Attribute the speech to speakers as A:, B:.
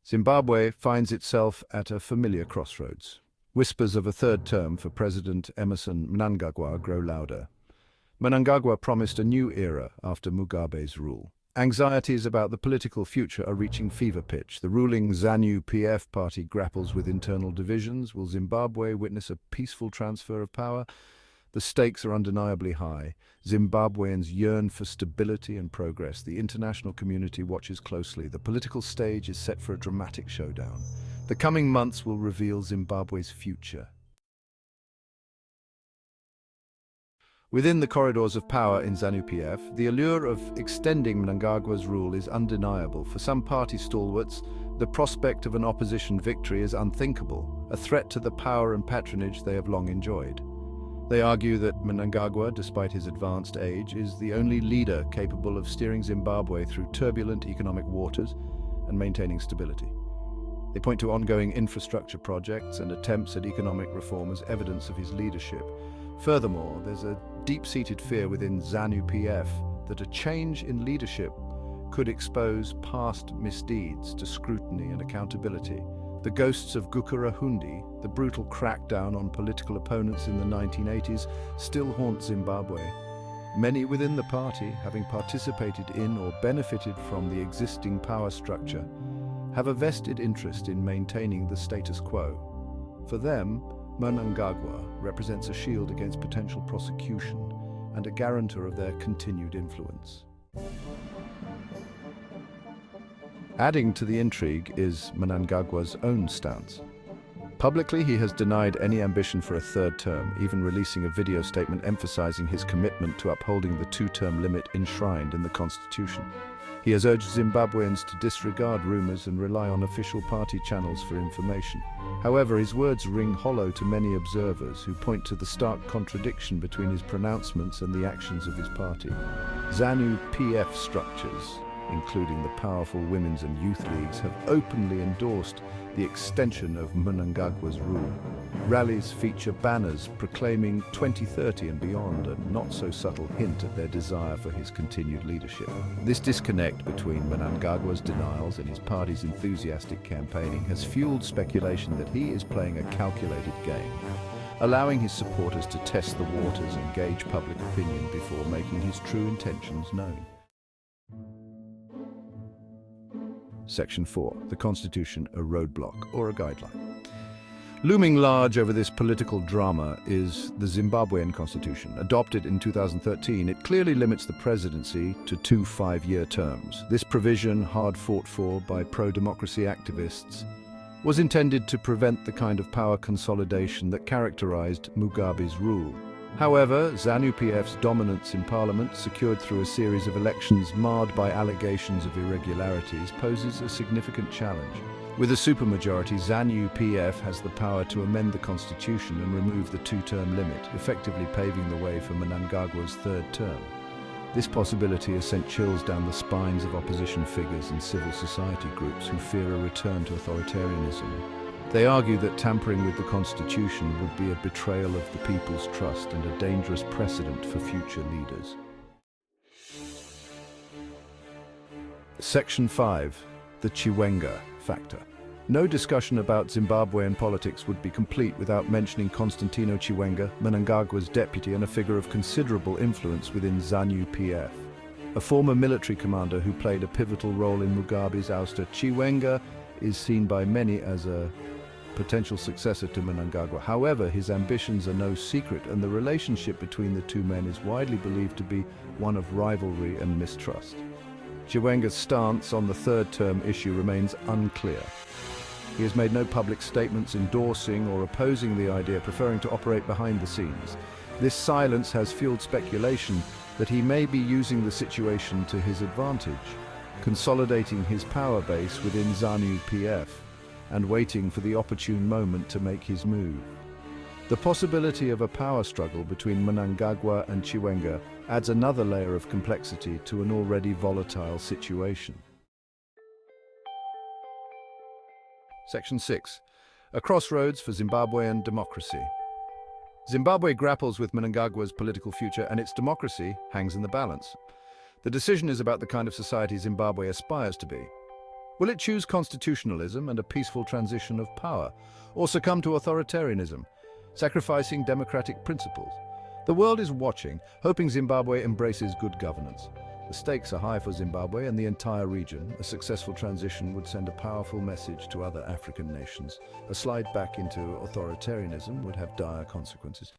A: Zimbabwe finds itself at a familiar crossroads. Whispers of a third term for President Emerson Mnangagwa grow louder. Mnangagwa promised a new era after Mugabe's rule. Anxieties about the political future are reaching fever pitch. The ruling ZANU-PF party grapples with internal divisions. Will Zimbabwe witness a peaceful transfer of power? The stakes are undeniably high. Zimbabweans yearn for stability and progress. The international community watches closely. The political stage is set for a dramatic showdown. The coming months will reveal Zimbabwe's future. Within the corridors of power in ZANU-PF, the allure of extending Mnangagwa's rule is undeniable. For some party stalwarts, the prospect of an opposition victory is unthinkable, a threat to the power and patronage they have long enjoyed. They argue that Mnangagwa, despite his advanced age, is the only leader capable of steering Zimbabwe through turbulent economic waters and maintaining stability. They point to ongoing infrastructure projects and attempts at economic reform as evidence of his leadership. Furthermore, there's a deep-seated fear within ZANU-PF that a change in leadership could expose past misdeeds to scrutiny and accountability. The ghosts of Gukurahundi, the brutal crackdown on political opponents in the 1980s, still haunt Zimbabwe. Many within the party, having participated in or benefited from the existing power structure, have a vested interest in maintaining the status quo. For them, Mnangagwa represents a shield against potential prosecution and a guarantor of their continued influence. Adding to the intrigue is Mnangagwa's own stance. Publicly, he has denied any ambition for a third term, even releasing a video statement emphasizing his commitment to upholding the two-term limit enshrined in the constitution. He has urged Zimbabweans to disregard rumors and rely on official party channels for information. However, his words ring hollow to many observers who point to the stark contradiction between his pronouncements and the actions of his party. ZANU-PF structures, including the powerful women's and youth leagues, have openly endorsed the extension of Mnangagwa's rule. Rallies feature banners proclaiming 2030 and beyond, a not-so-subtle hint at their desire for his continued leadership. This disconnect between Mnangagwa's denials and his party's enthusiastic campaigning has fueled speculation that he is playing a calculated game, allowing his supporters to test the waters and gauge public opinion before making his true intentions known. Section 4. The Constitution, a roadblock or a guideline. Looming large over this political drama is the Zimbabwean Constitution. Adopted in 2013, it clearly limits the presidency to 2 5-year terms. This provision, hard fought for by pro-democracy activists, was intended to prevent the kind of power consolidation that characterized Mugabe's rule. However, ZANU-PF's dominance in parliament, secured through a series of elections marred by allegations of irregularities, poses a significant challenge. With a supermajority, ZANU-PF has the power to amend the constitution and remove the two-term limit, effectively paving the way for Mnangagwa's third term. This possibility has sent chills down the spines of opposition figures and civil society groups who fear a return to authoritarianism. They argue that tampering with the Constitution would be a betrayal of the people's trust and a dangerous precedent for future leaders. Section 5. The Chiwenga factor. No discussion about Zimbabwean politics would be complete without mentioning Constantino Chiwenga, Mnangagwa's deputy and a figure of considerable influence within ZANU-PF. A former military commander who played a pivotal role in Mugabe's ouster, Chiwenga is seen by many as a potential successor to Mnangagwa. However, his ambitions are no secret, and the relationship between the two men is widely believed to be one of rivalry and mistrust. Chiwenga's stance on the third term issue remains unclear. He has made no public statements endorsing or opposing the idea, preferring to operate behind the scenes. This silence has fueled speculation that he may be using the situation to his advantage, consolidating his power base within ZANU-PF and waiting for the opportune moment to make his move. The possibility of a power struggle between Mnangagwa and Chiwenga adds another layer of complexity to an already volatile situation. Section 6. A crossroads for Zimbabwean democracy. Zimbabwe grapples with Mnangagwa's political future, and its democracy hangs in the balance. The decision is about the kind of society Zimbabwe aspires to be. Will it choose constitutionalism and a peaceful transition of power, or succumb to authoritarianism, sacrificing democratic principles? The world is watching, hoping Zimbabwe embraces good governance. The stakes are high for Zimbabwe and the entire region. A successful transition would send a powerful message to other African nations. A slide back into authoritarianism would have dire consequences.